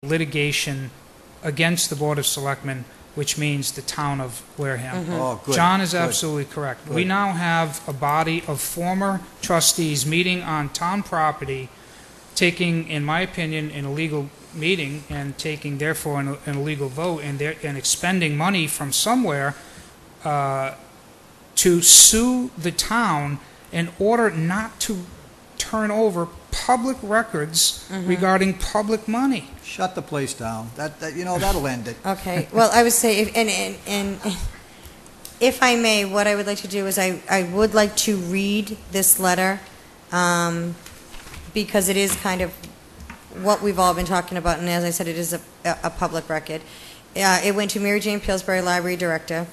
litigation against the Board of Selectmen, which means the town of Wareham. Oh, good. John is good. absolutely correct. We Good. now have a body of former trustees meeting on town property, taking, in my opinion, an illegal meeting and taking, therefore, an illegal vote and expending money from somewhere to sue the town in order not to turn over public records regarding public money. Shut the place down. That'll end it. Okay, well, I would say, if I may, what I would like to do is I would like to read this letter, because it is kind of what we've all been talking about, and as I said, it is a public record. It went to Mary Jane Pillsbury, Library Director,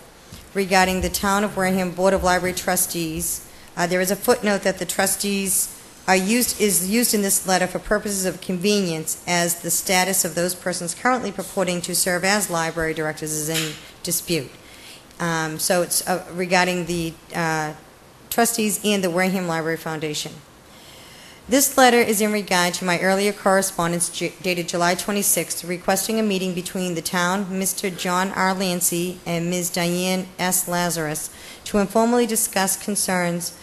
regarding the Town of Wareham Board of Library Trustees. There is a footnote that the trustees is used in this letter for purposes of convenience, as the status of those persons currently purporting to serve as library directors is in dispute. So it's regarding the trustees and the Wareham Library Foundation. This letter is in regard to my earlier correspondence dated July 26th, requesting a meeting between the town, Mr. John R. Lancy, and Ms. Diane S. Lazarus to informally discuss concerns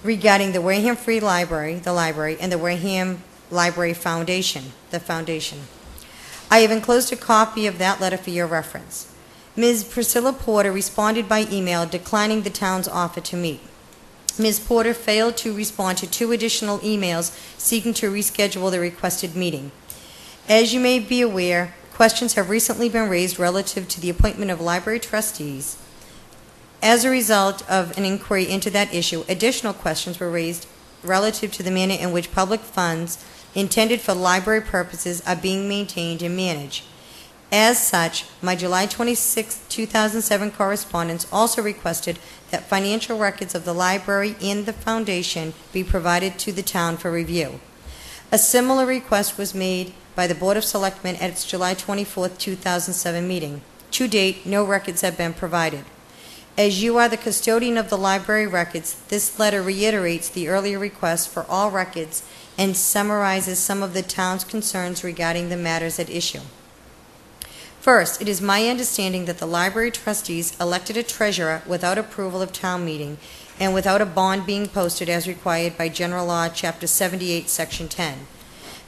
regarding the Wareham Free Library, the library, and the Wareham Library Foundation, the foundation. I have enclosed a copy of that letter for your reference. Ms. Priscilla Porter responded by email declining the town's offer to meet. Ms. Porter failed to respond to 2 additional emails seeking to reschedule the requested meeting. As you may be aware, questions have recently been raised relative to the appointment of library trustees. As a result of an inquiry into that issue, additional questions were raised relative to the manner in which public funds intended for library purposes are being maintained and managed. As such, my July 26, 2007 correspondence also requested that financial records of the library and the foundation be provided to the town for review. A similar request was made by the Board of Selectmen at its July 24, 2007 meeting. To date, no records have been provided. As you are the custodian of the library records, this letter reiterates the earlier request for all records and summarizes some of the town's concerns regarding the matters at issue. First, it is my understanding that the library trustees elected a treasurer without approval of town meeting and without a bond being posted as required by General Law, Chapter 78, Section 10.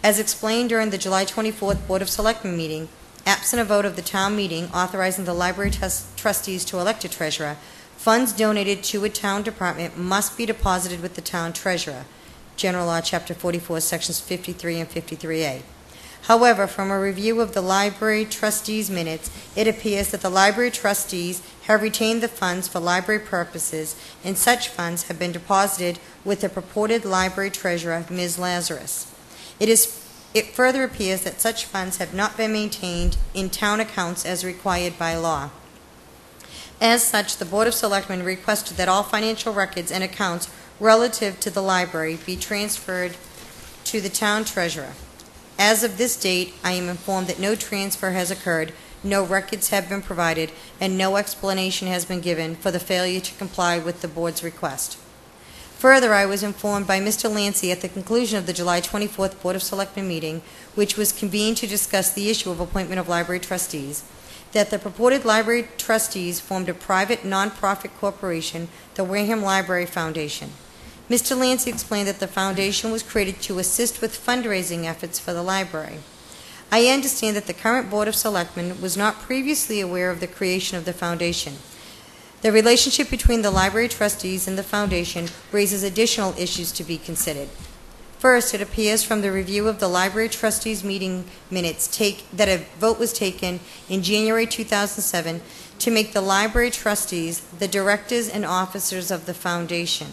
As explained during the July 24th Board of Selectmen meeting, absent a vote of the town meeting authorizing the library trustees to elect a treasurer, funds donated to a town department must be deposited with the town treasurer. General Law, Chapter 44, Sections 53 and 53A. However, from a review of the library trustees' minutes, it appears that the library trustees have retained the funds for library purposes, and such funds have been deposited with the purported library treasurer, Ms. Lazarus. It further appears that such funds have not been maintained in town accounts as required by law. As such, the Board of Selectmen requested that all financial records and accounts relative to the library be transferred to the town treasurer. As of this date, I am informed that no transfer has occurred, no records have been provided, and no explanation has been given for the failure to comply with the board's request. Further, I was informed by Mr. Lancy at the conclusion of the July 24th Board of Selectmen meeting, which was convened to discuss the issue of appointment of library trustees, that the purported library trustees formed a private non-profit corporation, the Wareham Library Foundation. Mr. Lancy explained that the foundation was created to assist with fundraising efforts for the library. I understand that the current Board of Selectmen was not previously aware of the creation of the foundation. The relationship between the library trustees and the foundation raises additional issues to be considered. First, it appears from the review of the library trustees meeting minutes that a vote was taken in January 2007 to make the library trustees the directors and officers of the foundation.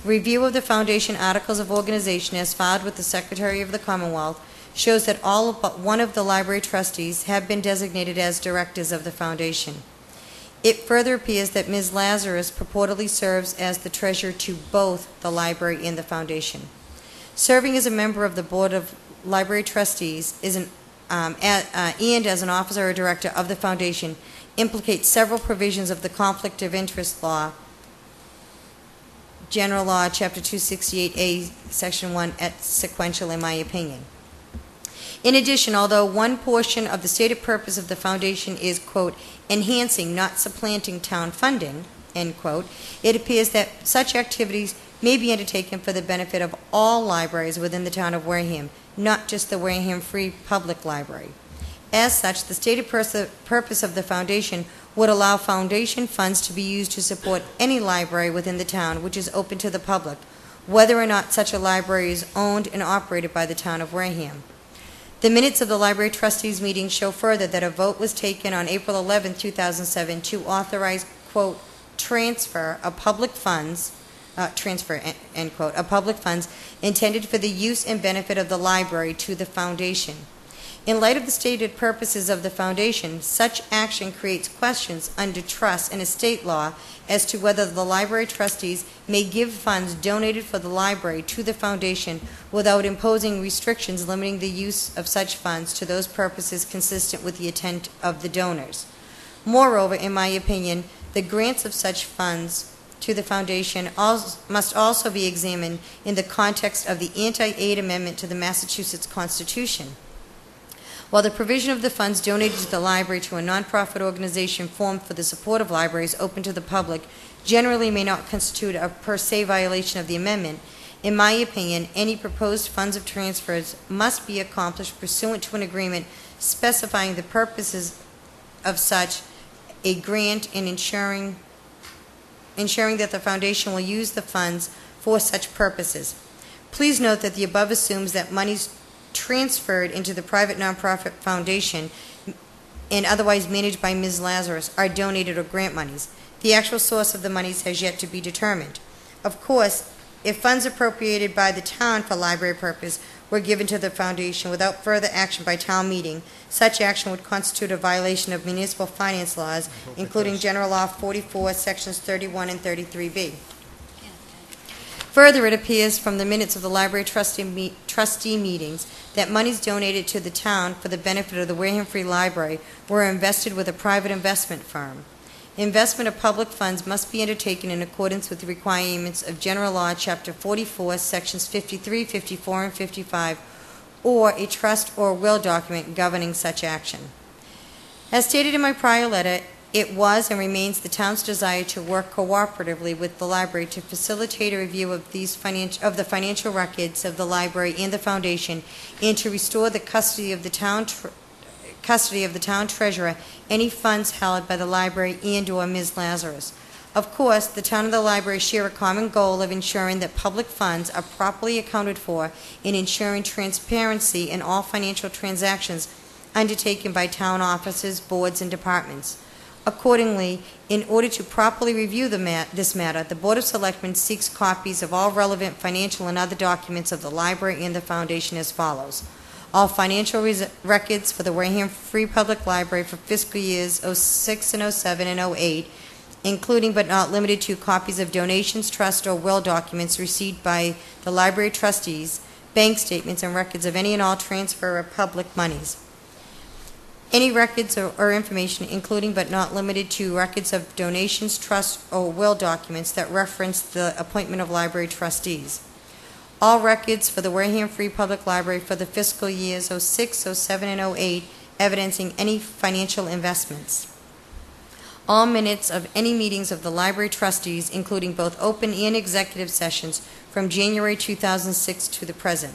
Review of the foundation articles of organization as filed with the Secretary of the Commonwealth shows that all but one of the library trustees have been designated as directors of the foundation. It further appears that Ms. Lazarus purportedly serves as the treasurer to both the library and the foundation. Serving as a member of the Board of Library Trustees and as an officer or director of the foundation implicates several provisions of the Conflict of Interest Law, General Law, Chapter 268A, Section 1, et sequential, in my opinion. In addition, although one portion of the stated purpose of the foundation is, quote, enhancing, not supplanting town funding, end quote, it appears that such activities may be undertaken for the benefit of all libraries within the town of Wareham, not just the Wareham Free Public Library. As such, the stated purpose of the foundation would allow foundation funds to be used to support any library within the town which is open to the public, whether or not such a library is owned and operated by the town of Wareham. The minutes of the Library Trustees meeting show further that a vote was taken on April 11, 2007 to authorize, quote, transfer of public funds, end quote, of public funds intended for the use and benefit of the library to the foundation. In light of the stated purposes of the foundation, such action creates questions under trust and estate law as to whether the library trustees may give funds donated for the library to the foundation without imposing restrictions limiting the use of such funds to those purposes consistent with the intent of the donors. Moreover, in my opinion, the grants of such funds to the foundation must also be examined in the context of the Anti-Aid Amendment to the Massachusetts Constitution. While the provision of the funds donated to the library to a nonprofit organization formed for the support of libraries open to the public generally may not constitute a per se violation of the amendment, in my opinion, any proposed funds of transfers must be accomplished pursuant to an agreement specifying the purposes of such a grant and ensuring that the foundation will use the funds for such purposes. Please note that the above assumes that monies transferred into the private nonprofit foundation and otherwise managed by Ms. Lazarus are donated or grant monies. The actual source of the monies has yet to be determined. Of course, if funds appropriated by the town for library purpose were given to the foundation without further action by town meeting, such action would constitute a violation of municipal finance laws, including General Law 44, Sections 31 and 33B. Further, it appears from the minutes of the library trustee meetings that monies donated to the town for the benefit of the Wareham Free Library were invested with a private investment firm. Investment of public funds must be undertaken in accordance with the requirements of General Law, Chapter 44, Sections 53, 54, and 55, or a trust or will document governing such action. As stated in my prior letter, it was and remains the town's desire to work cooperatively with the library to facilitate a review of the financial records of the library and the foundation, and to restore the custody of the town treasurer any funds held by the library and/or Ms. Lazarus. Of course, the town and the library share a common goal of ensuring that public funds are properly accounted for and ensuring transparency in all financial transactions undertaken by town offices, boards, and departments. Accordingly, in order to properly review this matter, the Board of Selectmen seeks copies of all relevant financial and other documents of the library and the foundation as follows. All financial records for the Wareham Free Public Library for fiscal years 06 and 07 and 08, including but not limited to copies of donations, trust, or will documents received by the library trustees, bank statements, and records of any and all transfer of public monies. Any records or information, including but not limited to records of donations, trusts, or will documents that reference the appointment of library trustees. All records for the Wareham Free Public Library for the fiscal years 06, 07, and 08, evidencing any financial investments. All minutes of any meetings of the library trustees, including both open and executive sessions, from January 2006 to the present.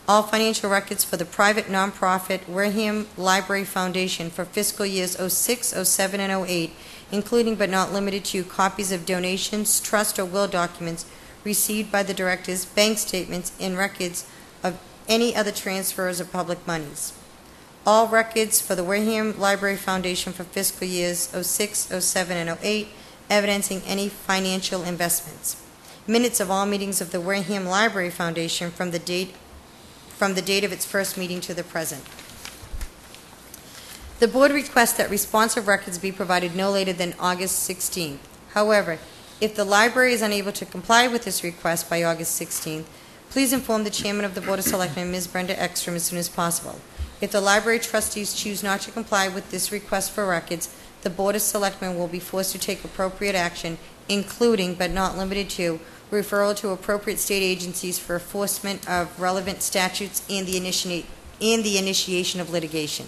All financial records for the private nonprofit Wareham Library Foundation for fiscal years 06, 07, and 08, including but not limited to copies of donations, trust, or will documents received by the directors, bank statements, and records of any other transfers of public monies. All records for the Wareham Library Foundation for fiscal years 06, 07, and 08, evidencing any financial investments. Minutes of all meetings of the Wareham Library Foundation from the date of its first meeting to the present. The board requests that responsive records be provided no later than August 16th. However, if the library is unable to comply with this request by August 16th, please inform the chairman of the Board of Selectmen, Ms. Brenda Ekstrom, as soon as possible. If the library trustees choose not to comply with this request for records, the Board of Selectmen will be forced to take appropriate action, including but not limited to referral to appropriate state agencies for enforcement of relevant statutes and the and the initiation of litigation.